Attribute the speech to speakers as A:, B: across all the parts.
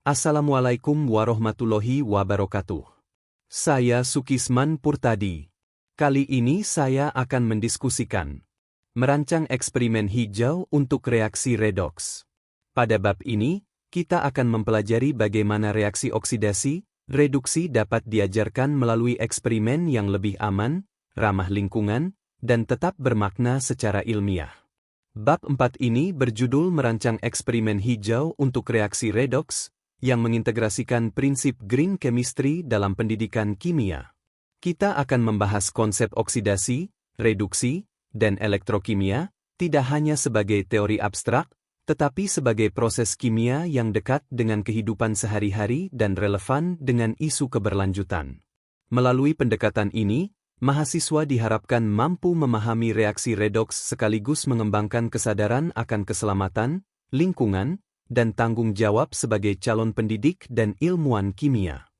A: Assalamualaikum warahmatullahi wabarakatuh. Saya Sukisman Purtadi. Kali ini saya akan mendiskusikan merancang eksperimen hijau untuk reaksi redoks. Pada bab ini, kita akan mempelajari bagaimana reaksi oksidasi, reduksi dapat diajarkan melalui eksperimen yang lebih aman, ramah lingkungan, dan tetap bermakna secara ilmiah. Bab 4 ini berjudul Merancang Eksperimen Hijau untuk Reaksi Redoks, yang mengintegrasikan prinsip green chemistry dalam pendidikan kimia. Kita akan membahas konsep oksidasi, reduksi, dan elektrokimia, tidak hanya sebagai teori abstrak, tetapi sebagai proses kimia yang dekat dengan kehidupan sehari-hari dan relevan dengan isu keberlanjutan. Melalui pendekatan ini, mahasiswa diharapkan mampu memahami reaksi redoks sekaligus mengembangkan kesadaran akan keselamatan, lingkungan, dan tanggung jawab sebagai calon pendidik dan ilmuwan kimia.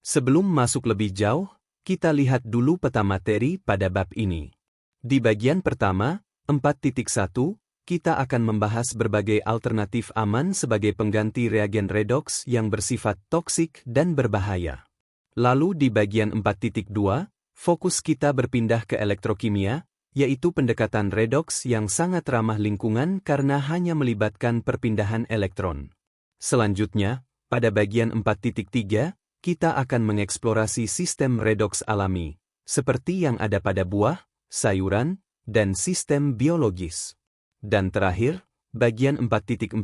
A: Sebelum masuk lebih jauh, kita lihat dulu peta materi pada bab ini. Di bagian pertama, 4.1, kita akan membahas berbagai alternatif aman sebagai pengganti reagen redoks yang bersifat toksik dan berbahaya. Lalu di bagian 4.2, fokus kita berpindah ke elektrokimia, yaitu pendekatan redoks yang sangat ramah lingkungan karena hanya melibatkan perpindahan elektron. Selanjutnya, pada bagian 4.3, kita akan mengeksplorasi sistem redoks alami, seperti yang ada pada buah, sayuran, dan sistem biologis. Dan terakhir, bagian 4.4,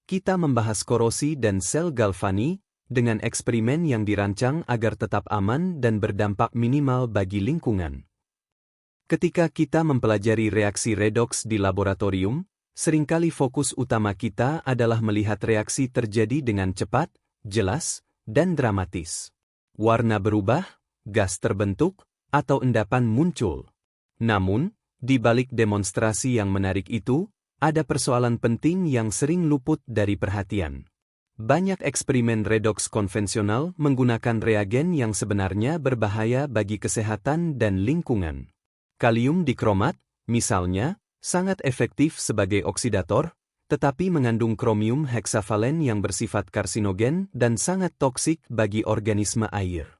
A: kita membahas korosi dan sel galvani, dengan eksperimen yang dirancang agar tetap aman dan berdampak minimal bagi lingkungan. Ketika kita mempelajari reaksi redoks di laboratorium, seringkali fokus utama kita adalah melihat reaksi terjadi dengan cepat, jelas, dan dramatis. Warna berubah, gas terbentuk, atau endapan muncul. Namun, di balik demonstrasi yang menarik itu, ada persoalan penting yang sering luput dari perhatian. Banyak eksperimen redoks konvensional menggunakan reagen yang sebenarnya berbahaya bagi kesehatan dan lingkungan. Kalium dikromat, misalnya, sangat efektif sebagai oksidator, tetapi mengandung kromium heksavalen yang bersifat karsinogen dan sangat toksik bagi organisme air.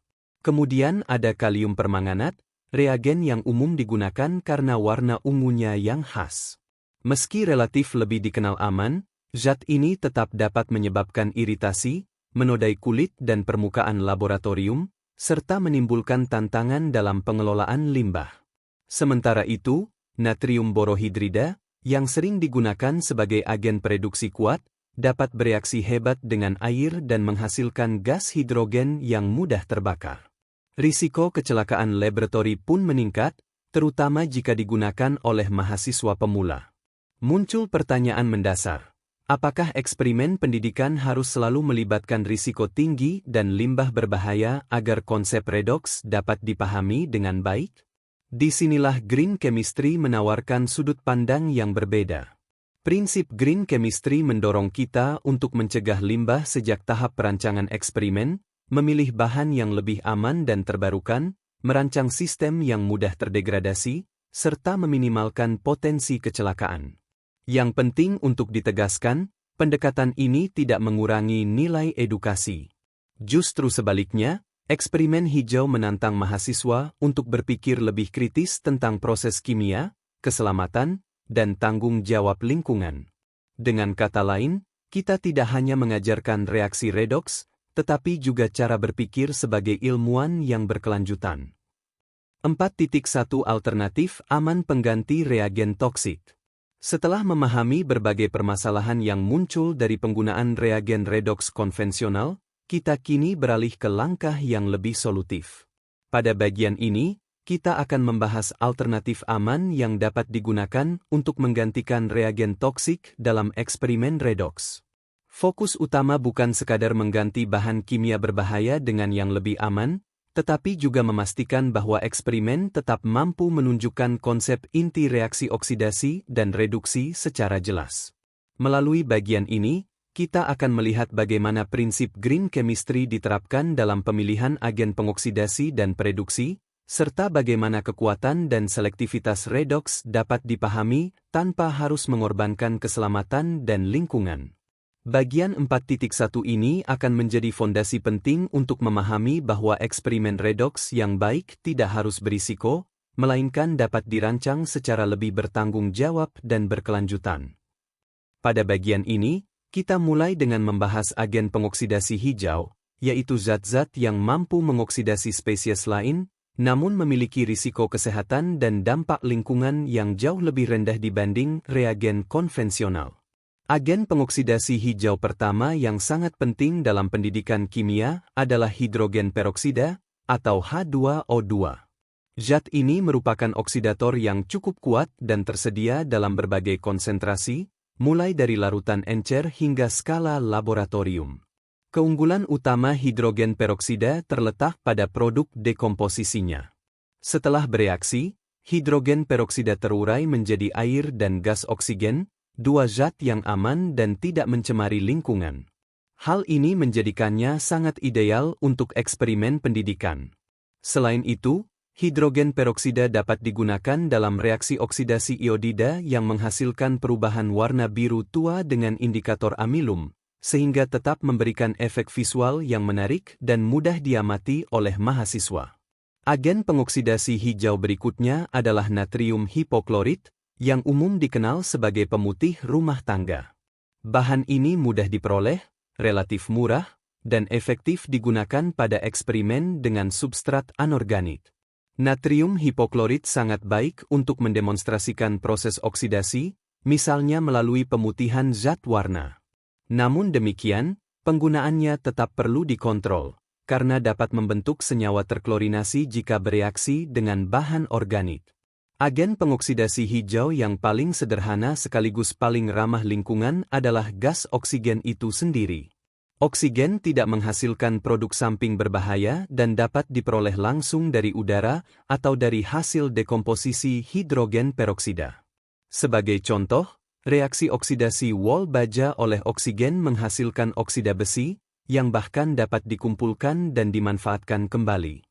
A: Kemudian ada kalium permanganat, reagen yang umum digunakan karena warna ungunya yang khas. Meski relatif lebih dikenal aman, zat ini tetap dapat menyebabkan iritasi, menodai kulit dan permukaan laboratorium, serta menimbulkan tantangan dalam pengelolaan limbah. Sementara itu, natrium borohidrida, yang sering digunakan sebagai agen pereduksi kuat, dapat bereaksi hebat dengan air dan menghasilkan gas hidrogen yang mudah terbakar. Risiko kecelakaan laboratori pun meningkat, terutama jika digunakan oleh mahasiswa pemula. Muncul pertanyaan mendasar. Apakah eksperimen pendidikan harus selalu melibatkan risiko tinggi dan limbah berbahaya agar konsep redoks dapat dipahami dengan baik? Disinilah green chemistry menawarkan sudut pandang yang berbeda. Prinsip green chemistry mendorong kita untuk mencegah limbah sejak tahap perancangan eksperimen, memilih bahan yang lebih aman dan terbarukan, merancang sistem yang mudah terdegradasi, serta meminimalkan potensi kecelakaan. Yang penting untuk ditegaskan, pendekatan ini tidak mengurangi nilai edukasi. Justru sebaliknya, eksperimen hijau menantang mahasiswa untuk berpikir lebih kritis tentang proses kimia, keselamatan, dan tanggung jawab lingkungan. Dengan kata lain, kita tidak hanya mengajarkan reaksi redoks, tetapi juga cara berpikir sebagai ilmuwan yang berkelanjutan. 4.1 Alternatif aman pengganti reagen toksik. Setelah memahami berbagai permasalahan yang muncul dari penggunaan reagen redoks konvensional, kita kini beralih ke langkah yang lebih solutif. Pada bagian ini, kita akan membahas alternatif aman yang dapat digunakan untuk menggantikan reagen toksik dalam eksperimen redoks. Fokus utama bukan sekadar mengganti bahan kimia berbahaya dengan yang lebih aman, tetapi juga memastikan bahwa eksperimen tetap mampu menunjukkan konsep inti reaksi oksidasi dan reduksi secara jelas. Melalui bagian ini, kita akan melihat bagaimana prinsip green chemistry diterapkan dalam pemilihan agen pengoksidasi dan pereduksi, serta bagaimana kekuatan dan selektivitas redoks dapat dipahami tanpa harus mengorbankan keselamatan dan lingkungan. Bagian 4.1 ini akan menjadi fondasi penting untuk memahami bahwa eksperimen redoks yang baik tidak harus berisiko, melainkan dapat dirancang secara lebih bertanggung jawab dan berkelanjutan. Pada bagian ini, kita mulai dengan membahas agen pengoksidasi hijau, yaitu zat-zat yang mampu mengoksidasi spesies lain, namun memiliki risiko kesehatan dan dampak lingkungan yang jauh lebih rendah dibanding reagen konvensional. Agen pengoksidasi hijau pertama yang sangat penting dalam pendidikan kimia adalah hidrogen peroksida, atau H2O2. Zat ini merupakan oksidator yang cukup kuat dan tersedia dalam berbagai konsentrasi, mulai dari larutan encer hingga skala laboratorium. Keunggulan utama hidrogen peroksida terletak pada produk dekomposisinya. Setelah bereaksi, hidrogen peroksida terurai menjadi air dan gas oksigen, dua zat yang aman dan tidak mencemari lingkungan. Hal ini menjadikannya sangat ideal untuk eksperimen pendidikan. Selain itu, hidrogen peroksida dapat digunakan dalam reaksi oksidasi iodida yang menghasilkan perubahan warna biru tua dengan indikator amilum, sehingga tetap memberikan efek visual yang menarik dan mudah diamati oleh mahasiswa. Agen pengoksidasi hijau berikutnya adalah natrium hipoklorit, yang umum dikenal sebagai pemutih rumah tangga. Bahan ini mudah diperoleh, relatif murah, dan efektif digunakan pada eksperimen dengan substrat anorganik. Natrium hipoklorit sangat baik untuk mendemonstrasikan proses oksidasi, misalnya melalui pemutihan zat warna. Namun demikian, penggunaannya tetap perlu dikontrol, karena dapat membentuk senyawa terklorinasi jika bereaksi dengan bahan organik. Agen pengoksidasi hijau yang paling sederhana sekaligus paling ramah lingkungan adalah gas oksigen itu sendiri. Oksigen tidak menghasilkan produk samping berbahaya dan dapat diperoleh langsung dari udara atau dari hasil dekomposisi hidrogen peroksida. Sebagai contoh, reaksi oksidasi wol baja oleh oksigen menghasilkan oksida besi, yang bahkan dapat dikumpulkan dan dimanfaatkan kembali.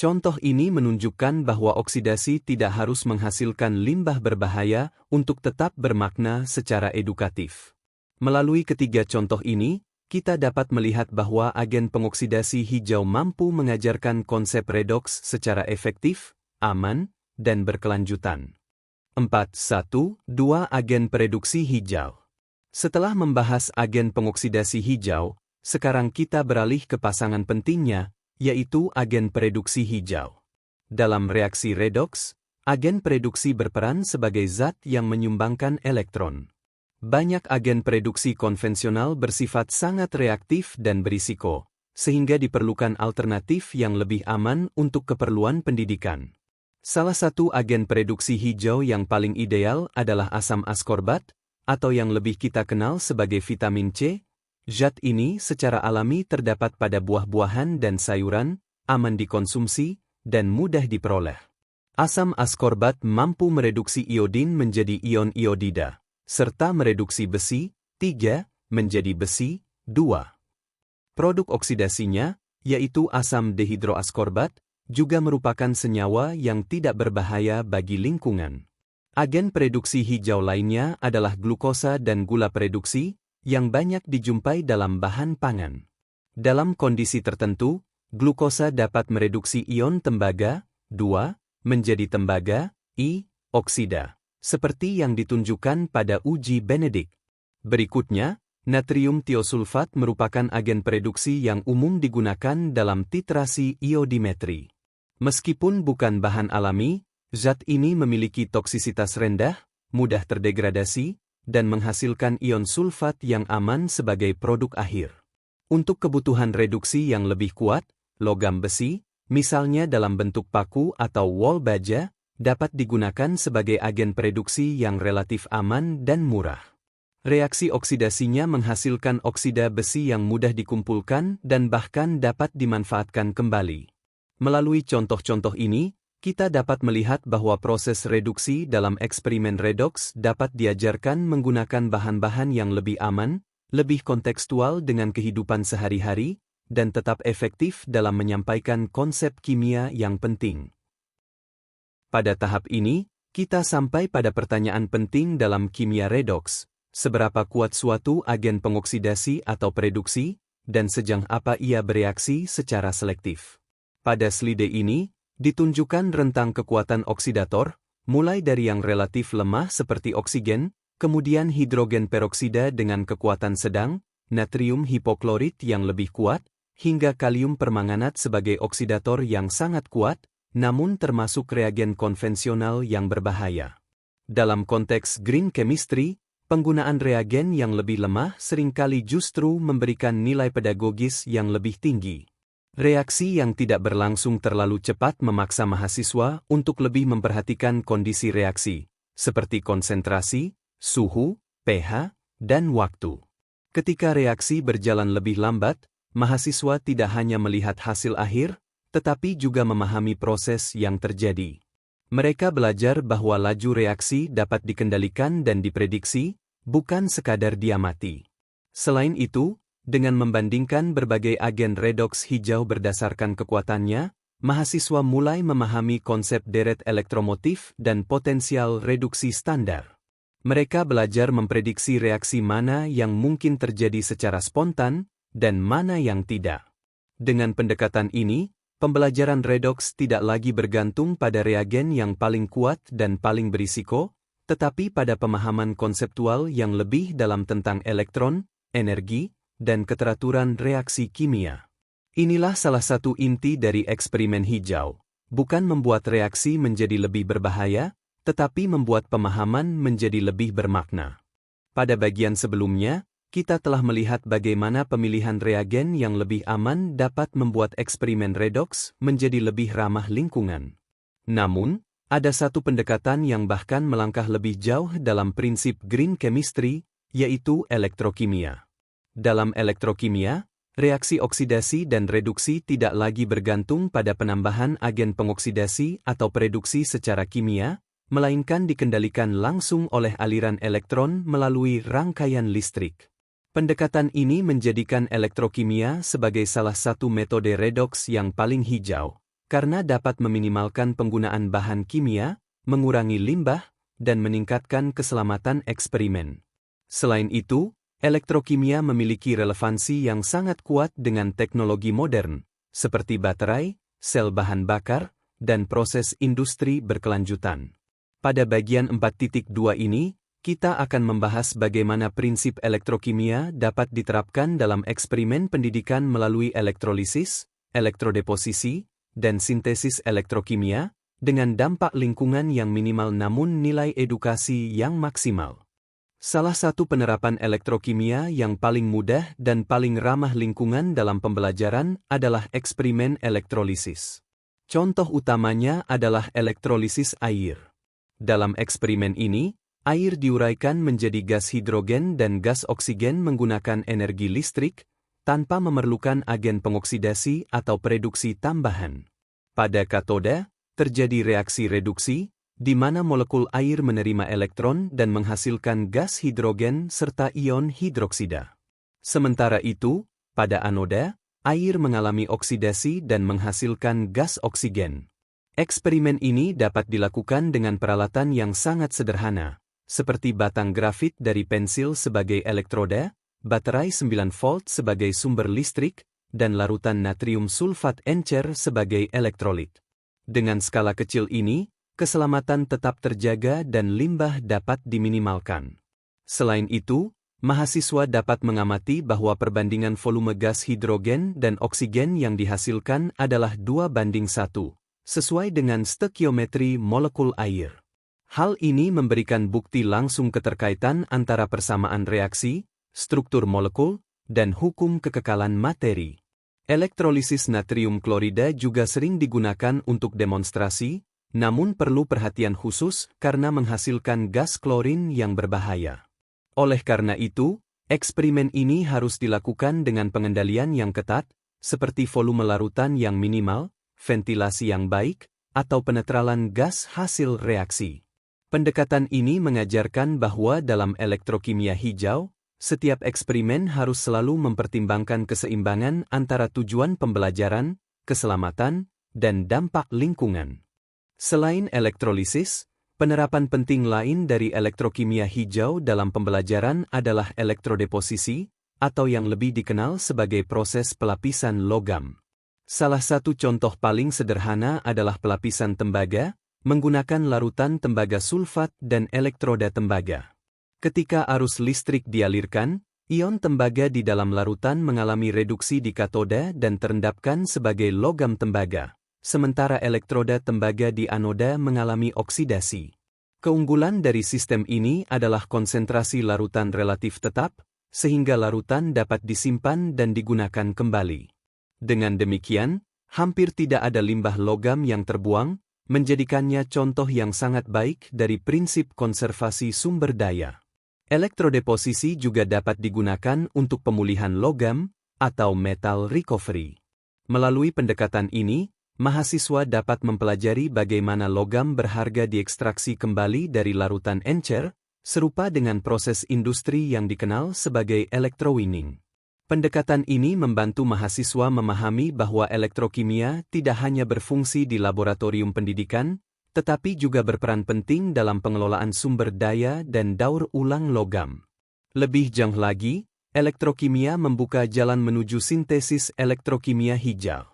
A: Contoh ini menunjukkan bahwa oksidasi tidak harus menghasilkan limbah berbahaya untuk tetap bermakna secara edukatif. Melalui ketiga contoh ini, kita dapat melihat bahwa agen pengoksidasi hijau mampu mengajarkan konsep redoks secara efektif, aman, dan berkelanjutan. 4.1.2 Agen pereduksi hijau. Setelah membahas agen pengoksidasi hijau, sekarang kita beralih ke pasangan pentingnya, yaitu agen pereduksi hijau. Dalam reaksi redoks, agen pereduksi berperan sebagai zat yang menyumbangkan elektron. Banyak agen pereduksi konvensional bersifat sangat reaktif dan berisiko, sehingga diperlukan alternatif yang lebih aman untuk keperluan pendidikan. Salah satu agen pereduksi hijau yang paling ideal adalah asam askorbat, atau yang lebih kita kenal sebagai vitamin C. Zat ini secara alami terdapat pada buah-buahan dan sayuran, aman dikonsumsi, dan mudah diperoleh. Asam askorbat mampu mereduksi iodin menjadi ion iodida, serta mereduksi besi, 3, menjadi besi, 2. Produk oksidasinya, yaitu asam dehidroaskorbat, juga merupakan senyawa yang tidak berbahaya bagi lingkungan. Agen pereduksi hijau lainnya adalah glukosa dan gula pereduksi, yang banyak dijumpai dalam bahan pangan. Dalam kondisi tertentu, glukosa dapat mereduksi ion tembaga, 2, menjadi tembaga, I, oksida, seperti yang ditunjukkan pada uji Benedict. Berikutnya, natrium tiosulfat merupakan agen pereduksi yang umum digunakan dalam titrasi iodimetri. Meskipun bukan bahan alami, zat ini memiliki toksisitas rendah, mudah terdegradasi, dan menghasilkan ion sulfat yang aman sebagai produk akhir. Untuk kebutuhan reduksi yang lebih kuat, logam besi, misalnya dalam bentuk paku atau wol baja, dapat digunakan sebagai agen pereduksi yang relatif aman dan murah. Reaksi oksidasinya menghasilkan oksida besi yang mudah dikumpulkan dan bahkan dapat dimanfaatkan kembali. Melalui contoh-contoh ini, kita dapat melihat bahwa proses reduksi dalam eksperimen redoks dapat diajarkan menggunakan bahan-bahan yang lebih aman, lebih kontekstual dengan kehidupan sehari-hari, dan tetap efektif dalam menyampaikan konsep kimia yang penting. Pada tahap ini, kita sampai pada pertanyaan penting dalam kimia redoks. seberapa kuat suatu agen pengoksidasi atau pereduksi, dan sejauh apa ia bereaksi secara selektif. Pada slide ini, ditunjukkan rentang kekuatan oksidator, mulai dari yang relatif lemah seperti oksigen, kemudian hidrogen peroksida dengan kekuatan sedang, natrium hipoklorit yang lebih kuat, hingga kalium permanganat sebagai oksidator yang sangat kuat, namun termasuk reagen konvensional yang berbahaya. Dalam konteks green chemistry, penggunaan reagen yang lebih lemah seringkali justru memberikan nilai pedagogis yang lebih tinggi. Reaksi yang tidak berlangsung terlalu cepat memaksa mahasiswa untuk lebih memperhatikan kondisi reaksi, seperti konsentrasi, suhu, pH, dan waktu. Ketika reaksi berjalan lebih lambat, mahasiswa tidak hanya melihat hasil akhir, tetapi juga memahami proses yang terjadi. Mereka belajar bahwa laju reaksi dapat dikendalikan dan diprediksi, bukan sekadar diamati. Selain itu, dengan membandingkan berbagai agen redoks hijau berdasarkan kekuatannya, mahasiswa mulai memahami konsep deret elektromotif dan potensial reduksi standar. Mereka belajar memprediksi reaksi mana yang mungkin terjadi secara spontan, dan mana yang tidak. Dengan pendekatan ini, pembelajaran redoks tidak lagi bergantung pada reagen yang paling kuat dan paling berisiko, tetapi pada pemahaman konseptual yang lebih dalam tentang elektron, energi, dan keteraturan reaksi kimia. Inilah salah satu inti dari eksperimen hijau, bukan membuat reaksi menjadi lebih berbahaya, tetapi membuat pemahaman menjadi lebih bermakna. Pada bagian sebelumnya, kita telah melihat bagaimana pemilihan reagen yang lebih aman dapat membuat eksperimen redoks menjadi lebih ramah lingkungan. Namun, ada satu pendekatan yang bahkan melangkah lebih jauh dalam prinsip green chemistry, yaitu elektrokimia. Dalam elektrokimia, reaksi oksidasi dan reduksi tidak lagi bergantung pada penambahan agen pengoksidasi atau pereduksi secara kimia, melainkan dikendalikan langsung oleh aliran elektron melalui rangkaian listrik. Pendekatan ini menjadikan elektrokimia sebagai salah satu metode redoks yang paling hijau, karena dapat meminimalkan penggunaan bahan kimia, mengurangi limbah, dan meningkatkan keselamatan eksperimen. Selain itu, elektrokimia memiliki relevansi yang sangat kuat dengan teknologi modern, seperti baterai, sel bahan bakar, dan proses industri berkelanjutan. Pada bagian 4.2 ini, kita akan membahas bagaimana prinsip elektrokimia dapat diterapkan dalam eksperimen pendidikan melalui elektrolisis, elektrodeposisi, dan sintesis elektrokimia, dengan dampak lingkungan yang minimal namun nilai edukasi yang maksimal. Salah satu penerapan elektrokimia yang paling mudah dan paling ramah lingkungan dalam pembelajaran adalah eksperimen elektrolisis. Contoh utamanya adalah elektrolisis air. Dalam eksperimen ini, air diuraikan menjadi gas hidrogen dan gas oksigen menggunakan energi listrik, tanpa memerlukan agen pengoksidasi atau pereduksi tambahan. Pada katoda, terjadi reaksi reduksi, di mana molekul air menerima elektron dan menghasilkan gas hidrogen serta ion hidroksida. Sementara itu, pada anoda, air mengalami oksidasi dan menghasilkan gas oksigen. Eksperimen ini dapat dilakukan dengan peralatan yang sangat sederhana, seperti batang grafit dari pensil sebagai elektroda, baterai 9 volt sebagai sumber listrik, dan larutan natrium sulfat encer sebagai elektrolit. Dengan skala kecil ini, keselamatan tetap terjaga dan limbah dapat diminimalkan. Selain itu, mahasiswa dapat mengamati bahwa perbandingan volume gas hidrogen dan oksigen yang dihasilkan adalah 2:1, sesuai dengan stekiometri molekul air. Hal ini memberikan bukti langsung keterkaitan antara persamaan reaksi, struktur molekul, dan hukum kekekalan materi. Elektrolisis natrium klorida juga sering digunakan untuk demonstrasi, namun perlu perhatian khusus karena menghasilkan gas klorin yang berbahaya. Oleh karena itu, eksperimen ini harus dilakukan dengan pengendalian yang ketat, seperti volume larutan yang minimal, ventilasi yang baik, atau penetralan gas hasil reaksi. Pendekatan ini mengajarkan bahwa dalam elektrokimia hijau, setiap eksperimen harus selalu mempertimbangkan keseimbangan antara tujuan pembelajaran, keselamatan, dan dampak lingkungan. Selain elektrolisis, Penerapan penting lain dari elektrokimia hijau dalam pembelajaran adalah elektrodeposisi, atau yang lebih dikenal sebagai proses pelapisan logam. Salah satu contoh paling sederhana adalah pelapisan tembaga, menggunakan larutan tembaga sulfat dan elektroda tembaga. Ketika arus listrik dialirkan, ion tembaga di dalam larutan mengalami reduksi di katoda dan terendapkan sebagai logam tembaga, sementara elektroda tembaga di anoda mengalami oksidasi. Keunggulan dari sistem ini adalah konsentrasi larutan relatif tetap, sehingga larutan dapat disimpan dan digunakan kembali. Dengan demikian, hampir tidak ada limbah logam yang terbuang, menjadikannya contoh yang sangat baik dari prinsip konservasi sumber daya. Elektrodeposisi juga dapat digunakan untuk pemulihan logam atau metal recovery. Melalui pendekatan ini, mahasiswa dapat mempelajari bagaimana logam berharga diekstraksi kembali dari larutan encer, serupa dengan proses industri yang dikenal sebagai electrowinning. Pendekatan ini membantu mahasiswa memahami bahwa elektrokimia tidak hanya berfungsi di laboratorium pendidikan, tetapi juga berperan penting dalam pengelolaan sumber daya dan daur ulang logam. Lebih jauh lagi, elektrokimia membuka jalan menuju sintesis elektrokimia hijau.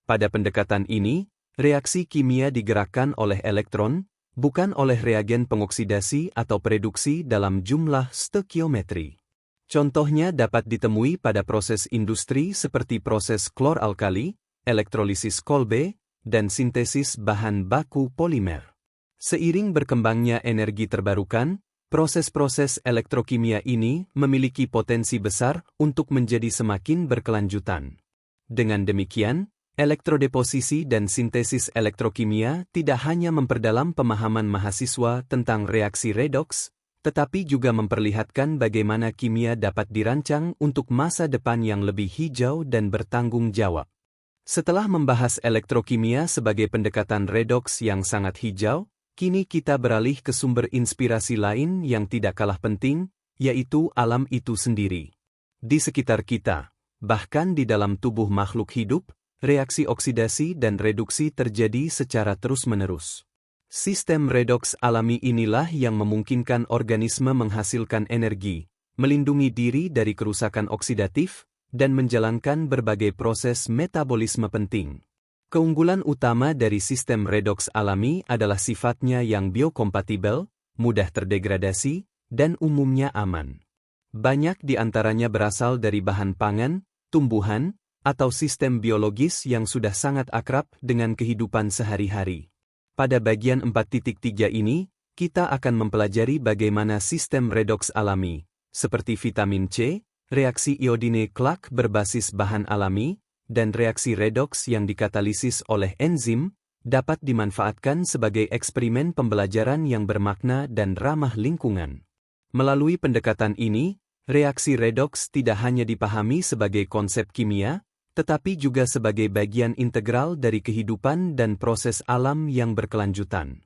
A: Pada pendekatan ini, reaksi kimia digerakkan oleh elektron, bukan oleh reagen pengoksidasi atau pereduksi dalam jumlah stoikiometri. Contohnya dapat ditemui pada proses industri seperti proses klor-alkali, elektrolisis Kolbe, dan sintesis bahan baku polimer. Seiring berkembangnya energi terbarukan, proses-proses elektrokimia ini memiliki potensi besar untuk menjadi semakin berkelanjutan. Dengan demikian, elektrodeposisi dan sintesis elektrokimia tidak hanya memperdalam pemahaman mahasiswa tentang reaksi redoks, tetapi juga memperlihatkan bagaimana kimia dapat dirancang untuk masa depan yang lebih hijau dan bertanggung jawab. Setelah membahas elektrokimia sebagai pendekatan redoks yang sangat hijau, kini kita beralih ke sumber inspirasi lain yang tidak kalah penting, yaitu alam itu sendiri. Di sekitar kita, bahkan di dalam tubuh makhluk hidup, reaksi oksidasi dan reduksi terjadi secara terus-menerus. Sistem redoks alami inilah yang memungkinkan organisme menghasilkan energi, melindungi diri dari kerusakan oksidatif, dan menjalankan berbagai proses metabolisme penting. Keunggulan utama dari sistem redoks alami adalah sifatnya yang biokompatibel, mudah terdegradasi, dan umumnya aman. Banyak di antaranya berasal dari bahan pangan, tumbuhan, atau sistem biologis yang sudah sangat akrab dengan kehidupan sehari-hari. Pada bagian 4.3 ini, kita akan mempelajari bagaimana sistem redoks alami, seperti vitamin C, reaksi iodine Clark berbasis bahan alami, dan reaksi redoks yang dikatalisis oleh enzim, dapat dimanfaatkan sebagai eksperimen pembelajaran yang bermakna dan ramah lingkungan. Melalui pendekatan ini, reaksi redoks tidak hanya dipahami sebagai konsep kimia, tetapi juga sebagai bagian integral dari kehidupan dan proses alam yang berkelanjutan.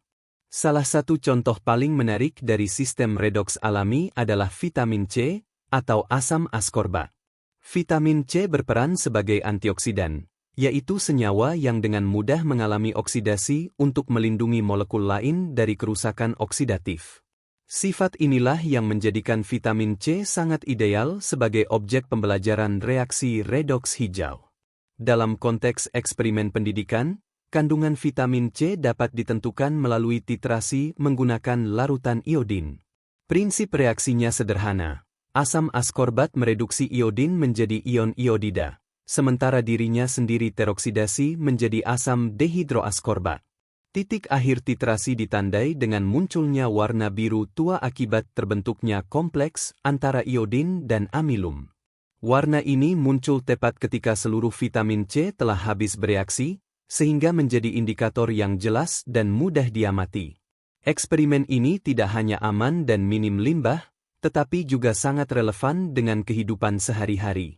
A: Salah satu contoh paling menarik dari sistem redoks alami adalah vitamin C, atau asam askorbat. Vitamin C berperan sebagai antioksidan, yaitu senyawa yang dengan mudah mengalami oksidasi untuk melindungi molekul lain dari kerusakan oksidatif. Sifat inilah yang menjadikan vitamin C sangat ideal sebagai objek pembelajaran reaksi redoks hijau. Dalam konteks eksperimen pendidikan, kandungan vitamin C dapat ditentukan melalui titrasi menggunakan larutan iodin. Prinsip reaksinya sederhana. Asam askorbat mereduksi iodin menjadi ion iodida, sementara dirinya sendiri teroksidasi menjadi asam dehidroaskorbat. Titik akhir titrasi ditandai dengan munculnya warna biru tua akibat terbentuknya kompleks antara iodin dan amilum. Warna ini muncul tepat ketika seluruh vitamin C telah habis bereaksi, sehingga menjadi indikator yang jelas dan mudah diamati. Eksperimen ini tidak hanya aman dan minim limbah, tetapi juga sangat relevan dengan kehidupan sehari-hari.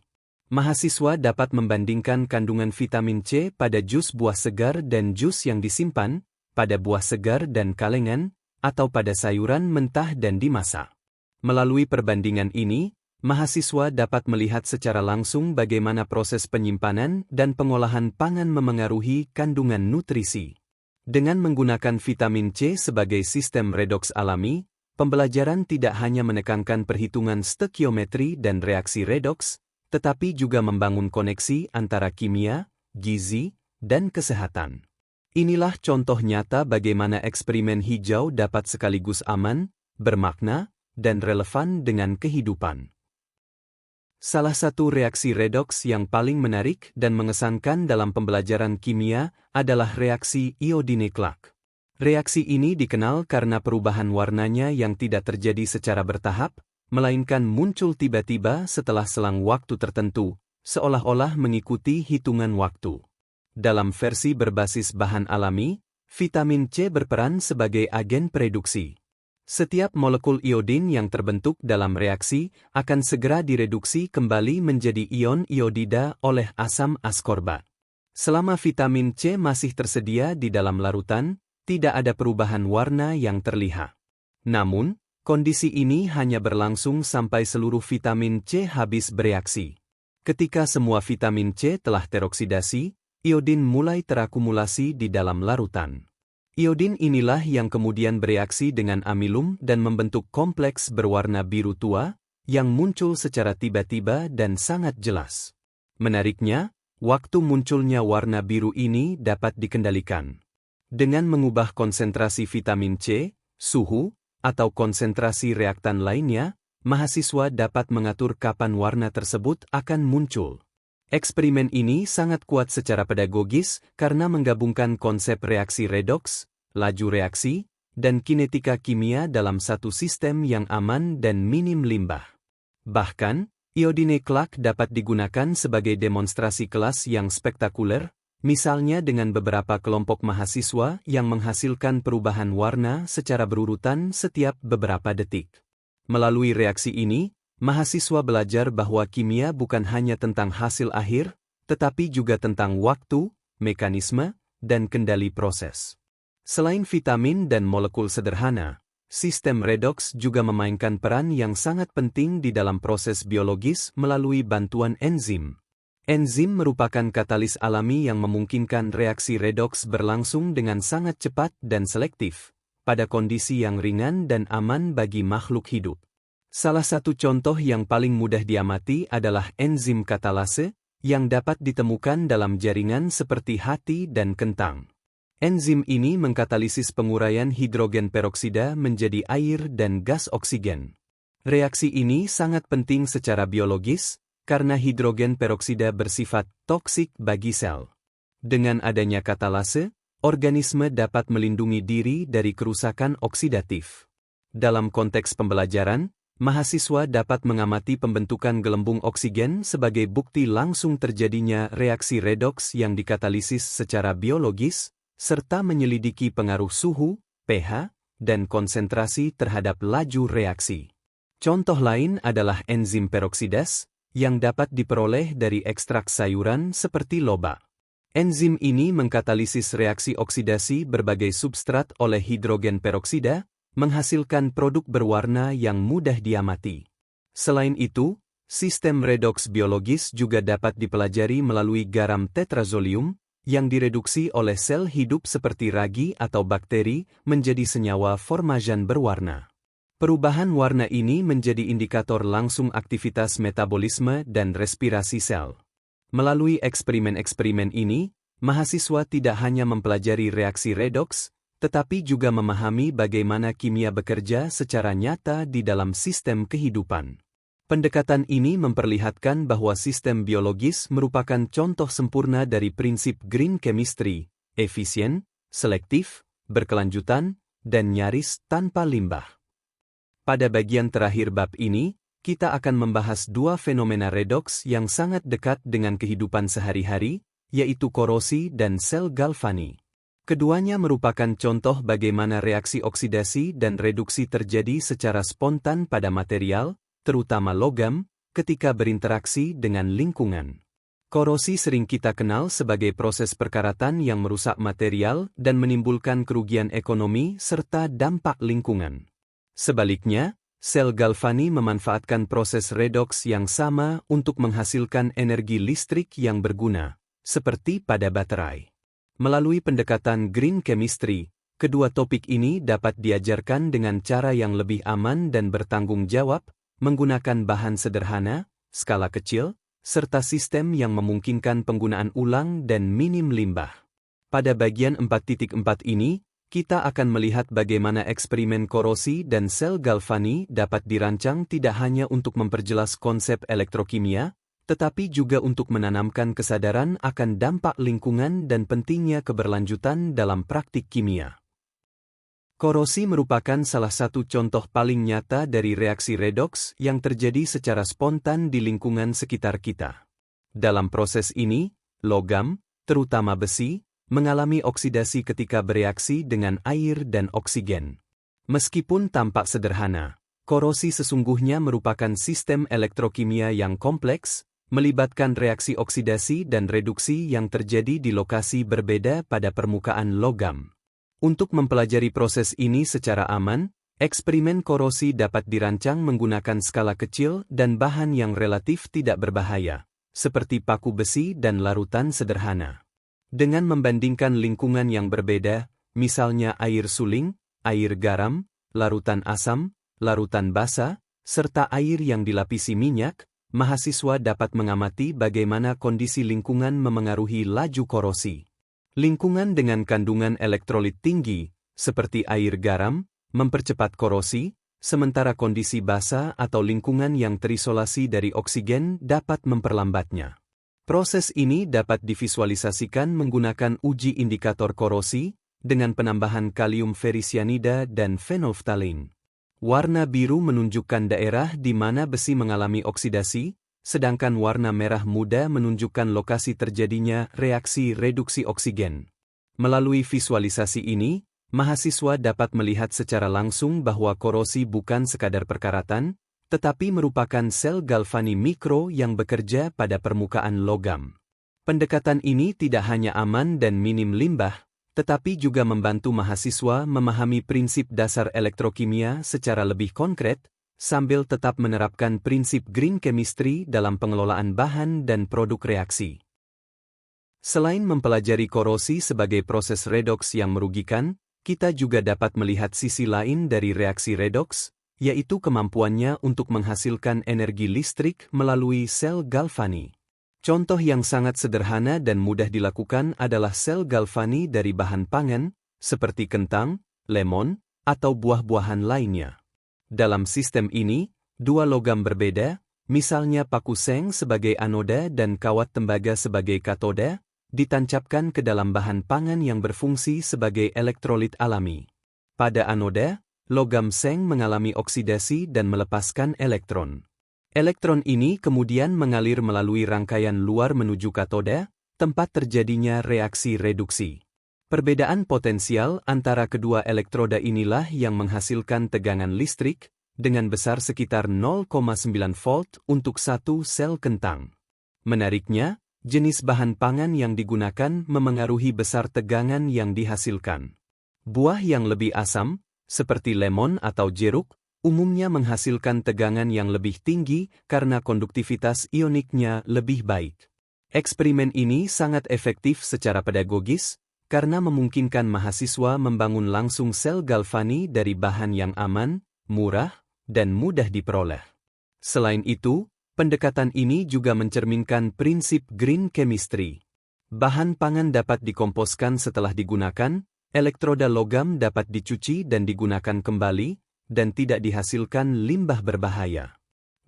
A: Mahasiswa dapat membandingkan kandungan vitamin C pada jus buah segar dan jus yang disimpan, pada buah segar dan kalengan, atau pada sayuran mentah dan dimasak. Melalui perbandingan ini, mahasiswa dapat melihat secara langsung bagaimana proses penyimpanan dan pengolahan pangan memengaruhi kandungan nutrisi. Dengan menggunakan vitamin C sebagai sistem redoks alami, pembelajaran tidak hanya menekankan perhitungan stekiometri dan reaksi redoks, tetapi juga membangun koneksi antara kimia, gizi, dan kesehatan. Inilah contoh nyata bagaimana eksperimen hijau dapat sekaligus aman, bermakna, dan relevan dengan kehidupan. Salah satu reaksi redoks yang paling menarik dan mengesankan dalam pembelajaran kimia adalah reaksi iodine-Clark. Reaksi ini dikenal karena perubahan warnanya yang tidak terjadi secara bertahap, melainkan muncul tiba-tiba setelah selang waktu tertentu, seolah-olah mengikuti hitungan waktu. Dalam versi berbasis bahan alami, vitamin C berperan sebagai agen pereduksi. Setiap molekul iodin yang terbentuk dalam reaksi akan segera direduksi kembali menjadi ion iodida oleh asam askorbat. Selama vitamin C masih tersedia di dalam larutan, tidak ada perubahan warna yang terlihat. Namun, kondisi ini hanya berlangsung sampai seluruh vitamin C habis bereaksi. Ketika semua vitamin C telah teroksidasi, iodin mulai terakumulasi di dalam larutan. Iodin inilah yang kemudian bereaksi dengan amilum dan membentuk kompleks berwarna biru tua, yang muncul secara tiba-tiba dan sangat jelas. Menariknya, waktu munculnya warna biru ini dapat dikendalikan. Dengan mengubah konsentrasi vitamin C, suhu, atau konsentrasi reaktan lainnya, mahasiswa dapat mengatur kapan warna tersebut akan muncul. Eksperimen ini sangat kuat secara pedagogis karena menggabungkan konsep reaksi redoks, laju reaksi, dan kinetika kimia dalam satu sistem yang aman dan minim limbah. Bahkan, iodine-Clark dapat digunakan sebagai demonstrasi kelas yang spektakuler, misalnya dengan beberapa kelompok mahasiswa yang menghasilkan perubahan warna secara berurutan setiap beberapa detik. Melalui reaksi ini, mahasiswa belajar bahwa kimia bukan hanya tentang hasil akhir, tetapi juga tentang waktu, mekanisme, dan kendali proses. Selain vitamin dan molekul sederhana, sistem redoks juga memainkan peran yang sangat penting di dalam proses biologis melalui bantuan enzim. Enzim merupakan katalis alami yang memungkinkan reaksi redoks berlangsung dengan sangat cepat dan selektif, pada kondisi yang ringan dan aman bagi makhluk hidup. Salah satu contoh yang paling mudah diamati adalah enzim katalase, yang dapat ditemukan dalam jaringan seperti hati dan kentang. Enzim ini mengkatalisis penguraian hidrogen peroksida menjadi air dan gas oksigen. Reaksi ini sangat penting secara biologis, karena hidrogen peroksida bersifat toksik bagi sel. Dengan adanya katalase, organisme dapat melindungi diri dari kerusakan oksidatif. Dalam konteks pembelajaran, mahasiswa dapat mengamati pembentukan gelembung oksigen sebagai bukti langsung terjadinya reaksi redoks yang dikatalisis secara biologis, serta menyelidiki pengaruh suhu, pH, dan konsentrasi terhadap laju reaksi. Contoh lain adalah enzim peroksidase, yang dapat diperoleh dari ekstrak sayuran seperti lobak. Enzim ini mengkatalisis reaksi oksidasi berbagai substrat oleh hidrogen peroksida, menghasilkan produk berwarna yang mudah diamati. Selain itu, sistem redoks biologis juga dapat dipelajari melalui garam tetrazolium, yang direduksi oleh sel hidup seperti ragi atau bakteri menjadi senyawa formajan berwarna. Perubahan warna ini menjadi indikator langsung aktivitas metabolisme dan respirasi sel. Melalui eksperimen-eksperimen ini, mahasiswa tidak hanya mempelajari reaksi redoks, tetapi juga memahami bagaimana kimia bekerja secara nyata di dalam sistem kehidupan. Pendekatan ini memperlihatkan bahwa sistem biologis merupakan contoh sempurna dari prinsip green chemistry, efisien, selektif, berkelanjutan, dan nyaris tanpa limbah. Pada bagian terakhir bab ini, kita akan membahas dua fenomena redoks yang sangat dekat dengan kehidupan sehari-hari, yaitu korosi dan sel galvani. Keduanya merupakan contoh bagaimana reaksi oksidasi dan reduksi terjadi secara spontan pada material, terutama logam, ketika berinteraksi dengan lingkungan. Korosi sering kita kenal sebagai proses perkaratan yang merusak material dan menimbulkan kerugian ekonomi serta dampak lingkungan. Sebaliknya, sel galvani memanfaatkan proses redoks yang sama untuk menghasilkan energi listrik yang berguna, seperti pada baterai. Melalui pendekatan green chemistry, kedua topik ini dapat diajarkan dengan cara yang lebih aman dan bertanggung jawab, menggunakan bahan sederhana, skala kecil, serta sistem yang memungkinkan penggunaan ulang dan minim limbah. Pada bagian 4.4 ini, kita akan melihat bagaimana eksperimen korosi dan sel galvani dapat dirancang tidak hanya untuk memperjelas konsep elektrokimia, tetapi juga untuk menanamkan kesadaran akan dampak lingkungan dan pentingnya keberlanjutan dalam praktik kimia. Korosi merupakan salah satu contoh paling nyata dari reaksi redoks yang terjadi secara spontan di lingkungan sekitar kita. Dalam proses ini, logam, terutama besi, mengalami oksidasi ketika bereaksi dengan air dan oksigen. Meskipun tampak sederhana, korosi sesungguhnya merupakan sistem elektrokimia yang kompleks, melibatkan reaksi oksidasi dan reduksi yang terjadi di lokasi berbeda pada permukaan logam. Untuk mempelajari proses ini secara aman, eksperimen korosi dapat dirancang menggunakan skala kecil dan bahan yang relatif tidak berbahaya, seperti paku besi dan larutan sederhana. Dengan membandingkan lingkungan yang berbeda, misalnya air suling, air garam, larutan asam, larutan basa, serta air yang dilapisi minyak, mahasiswa dapat mengamati bagaimana kondisi lingkungan memengaruhi laju korosi. Lingkungan dengan kandungan elektrolit tinggi, seperti air garam, mempercepat korosi, sementara kondisi basa atau lingkungan yang terisolasi dari oksigen dapat memperlambatnya. Proses ini dapat divisualisasikan menggunakan uji indikator korosi dengan penambahan kalium ferricyanida dan phenolphthalein. Warna biru menunjukkan daerah di mana besi mengalami oksidasi, sedangkan warna merah muda menunjukkan lokasi terjadinya reaksi reduksi oksigen. Melalui visualisasi ini, mahasiswa dapat melihat secara langsung bahwa korosi bukan sekadar perkaratan, tetapi merupakan sel galvani mikro yang bekerja pada permukaan logam. Pendekatan ini tidak hanya aman dan minim limbah, tetapi juga membantu mahasiswa memahami prinsip dasar elektrokimia secara lebih konkret, sambil tetap menerapkan prinsip green chemistry dalam pengelolaan bahan dan produk reaksi. Selain mempelajari korosi sebagai proses redoks yang merugikan, kita juga dapat melihat sisi lain dari reaksi redoks, yaitu kemampuannya untuk menghasilkan energi listrik melalui sel galvani. Contoh yang sangat sederhana dan mudah dilakukan adalah sel galvani dari bahan pangan, seperti kentang, lemon, atau buah-buahan lainnya. Dalam sistem ini, dua logam berbeda, misalnya paku seng sebagai anoda dan kawat tembaga sebagai katoda, ditancapkan ke dalam bahan pangan yang berfungsi sebagai elektrolit alami. Pada anoda, logam seng mengalami oksidasi dan melepaskan elektron. Elektron ini kemudian mengalir melalui rangkaian luar menuju katoda, tempat terjadinya reaksi reduksi. Perbedaan potensial antara kedua elektroda inilah yang menghasilkan tegangan listrik, dengan besar sekitar 0,9 volt untuk satu sel kentang. Menariknya, jenis bahan pangan yang digunakan memengaruhi besar tegangan yang dihasilkan. Buah yang lebih asam, seperti lemon atau jeruk, umumnya menghasilkan tegangan yang lebih tinggi karena konduktivitas ioniknya lebih baik. Eksperimen ini sangat efektif secara pedagogis, karena memungkinkan mahasiswa membangun langsung sel galvani dari bahan yang aman, murah, dan mudah diperoleh. Selain itu, pendekatan ini juga mencerminkan prinsip green chemistry. Bahan pangan dapat dikomposkan setelah digunakan, elektroda logam dapat dicuci dan digunakan kembali, dan tidak dihasilkan limbah berbahaya.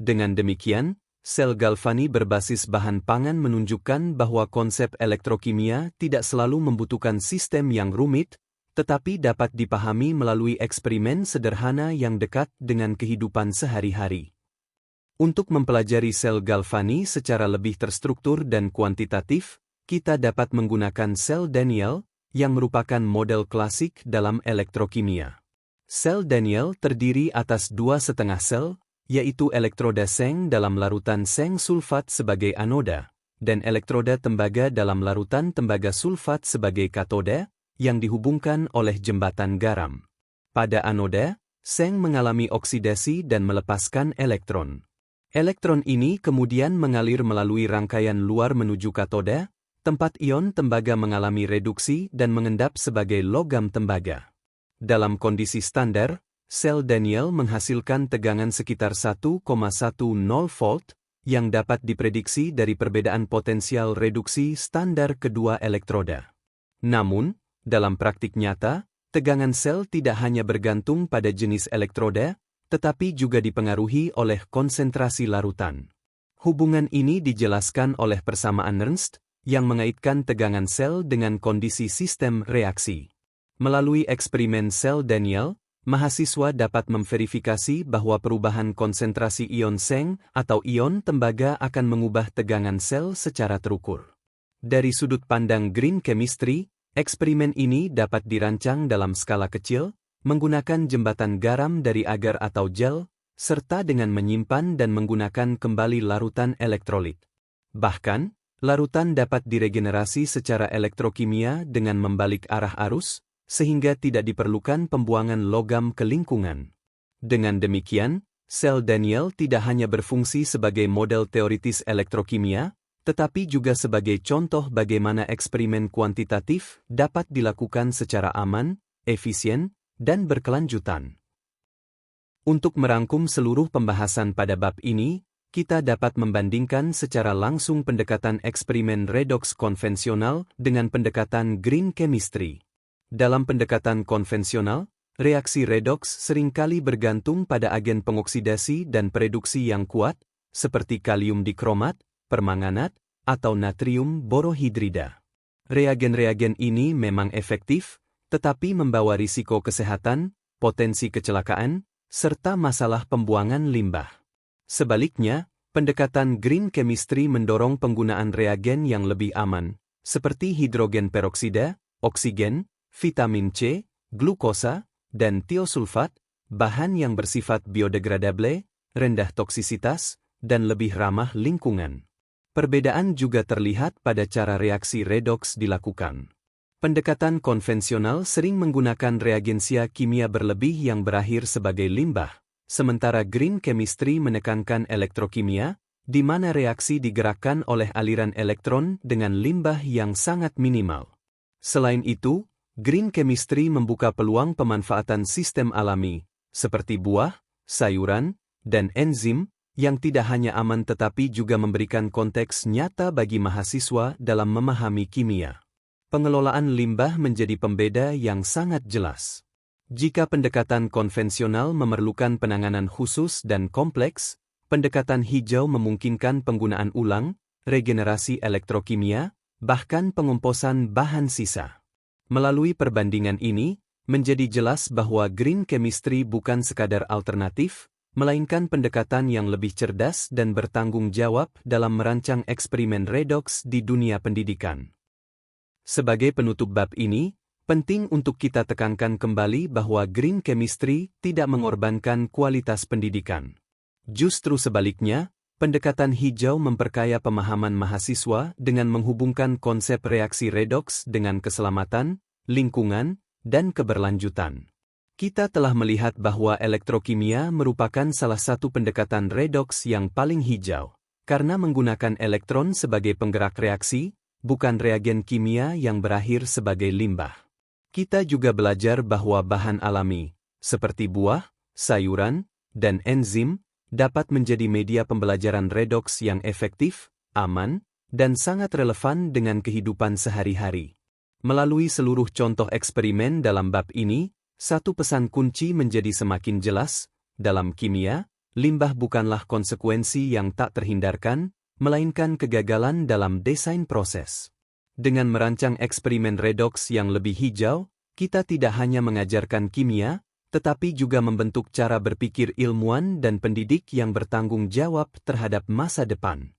A: Dengan demikian, sel galvani berbasis bahan pangan menunjukkan bahwa konsep elektrokimia tidak selalu membutuhkan sistem yang rumit, tetapi dapat dipahami melalui eksperimen sederhana yang dekat dengan kehidupan sehari-hari. Untuk mempelajari sel galvani secara lebih terstruktur dan kuantitatif, kita dapat menggunakan sel Daniell, yang merupakan model klasik dalam elektrokimia. Sel Daniell terdiri atas dua setengah sel, yaitu elektroda seng dalam larutan seng sulfat sebagai anoda, dan elektroda tembaga dalam larutan tembaga sulfat sebagai katoda, yang dihubungkan oleh jembatan garam. Pada anoda, seng mengalami oksidasi dan melepaskan elektron. Elektron ini kemudian mengalir melalui rangkaian luar menuju katoda, tempat ion tembaga mengalami reduksi dan mengendap sebagai logam tembaga. Dalam kondisi standar, sel Daniell menghasilkan tegangan sekitar 1,10 volt, yang dapat diprediksi dari perbedaan potensial reduksi standar kedua elektroda. Namun, dalam praktik nyata, tegangan sel tidak hanya bergantung pada jenis elektroda, tetapi juga dipengaruhi oleh konsentrasi larutan. Hubungan ini dijelaskan oleh persamaan Nernst, yang mengaitkan tegangan sel dengan kondisi sistem reaksi. Melalui eksperimen sel Daniell, mahasiswa dapat memverifikasi bahwa perubahan konsentrasi ion seng atau ion tembaga akan mengubah tegangan sel secara terukur. Dari sudut pandang green chemistry, eksperimen ini dapat dirancang dalam skala kecil, menggunakan jembatan garam dari agar atau gel, serta dengan menyimpan dan menggunakan kembali larutan elektrolit. Bahkan, larutan dapat diregenerasi secara elektrokimia dengan membalik arah arus, sehingga tidak diperlukan pembuangan logam ke lingkungan. Dengan demikian, sel Daniell tidak hanya berfungsi sebagai model teoritis elektrokimia, tetapi juga sebagai contoh bagaimana eksperimen kuantitatif dapat dilakukan secara aman, efisien, dan berkelanjutan. Untuk merangkum seluruh pembahasan pada bab ini, kita dapat membandingkan secara langsung pendekatan eksperimen redoks konvensional dengan pendekatan green chemistry. Dalam pendekatan konvensional, reaksi redoks seringkali bergantung pada agen pengoksidasi dan pereduksi yang kuat, seperti kalium dikromat, permanganat, atau natrium borohidrida. Reagen-reagen ini memang efektif, tetapi membawa risiko kesehatan, potensi kecelakaan, serta masalah pembuangan limbah. Sebaliknya, pendekatan green chemistry mendorong penggunaan reagen yang lebih aman, seperti hidrogen peroksida, oksigen, vitamin C, glukosa, dan tiosulfat, bahan yang bersifat biodegradable, rendah toksisitas, dan lebih ramah lingkungan. Perbedaan juga terlihat pada cara reaksi redoks dilakukan. Pendekatan konvensional sering menggunakan reagensia kimia berlebih yang berakhir sebagai limbah, sementara green chemistry menekankan elektrokimia, di mana reaksi digerakkan oleh aliran elektron dengan limbah yang sangat minimal. Selain itu, green chemistry membuka peluang pemanfaatan sistem alami, seperti buah, sayuran, dan enzim, yang tidak hanya aman tetapi juga memberikan konteks nyata bagi mahasiswa dalam memahami kimia. Pengelolaan limbah menjadi pembeda yang sangat jelas. Jika pendekatan konvensional memerlukan penanganan khusus dan kompleks, pendekatan hijau memungkinkan penggunaan ulang, regenerasi elektrokimia, bahkan pengomposan bahan sisa. Melalui perbandingan ini, menjadi jelas bahwa green chemistry bukan sekadar alternatif, melainkan pendekatan yang lebih cerdas dan bertanggung jawab dalam merancang eksperimen redoks di dunia pendidikan. Sebagai penutup bab ini, penting untuk kita tekankan kembali bahwa green chemistry tidak mengorbankan kualitas pendidikan. Justru sebaliknya, pendekatan hijau memperkaya pemahaman mahasiswa dengan menghubungkan konsep reaksi redoks dengan keselamatan, lingkungan, dan keberlanjutan. Kita telah melihat bahwa elektrokimia merupakan salah satu pendekatan redoks yang paling hijau, karena menggunakan elektron sebagai penggerak reaksi, bukan reagen kimia yang berakhir sebagai limbah. Kita juga belajar bahwa bahan alami, seperti buah, sayuran, dan enzim, dapat menjadi media pembelajaran redoks yang efektif, aman, dan sangat relevan dengan kehidupan sehari-hari. Melalui seluruh contoh eksperimen dalam bab ini, satu pesan kunci menjadi semakin jelas: dalam kimia, limbah bukanlah konsekuensi yang tak terhindarkan, melainkan kegagalan dalam desain proses. Dengan merancang eksperimen redoks yang lebih hijau, kita tidak hanya mengajarkan kimia, tetapi juga membentuk cara berpikir ilmuwan dan pendidik yang bertanggung jawab terhadap masa depan.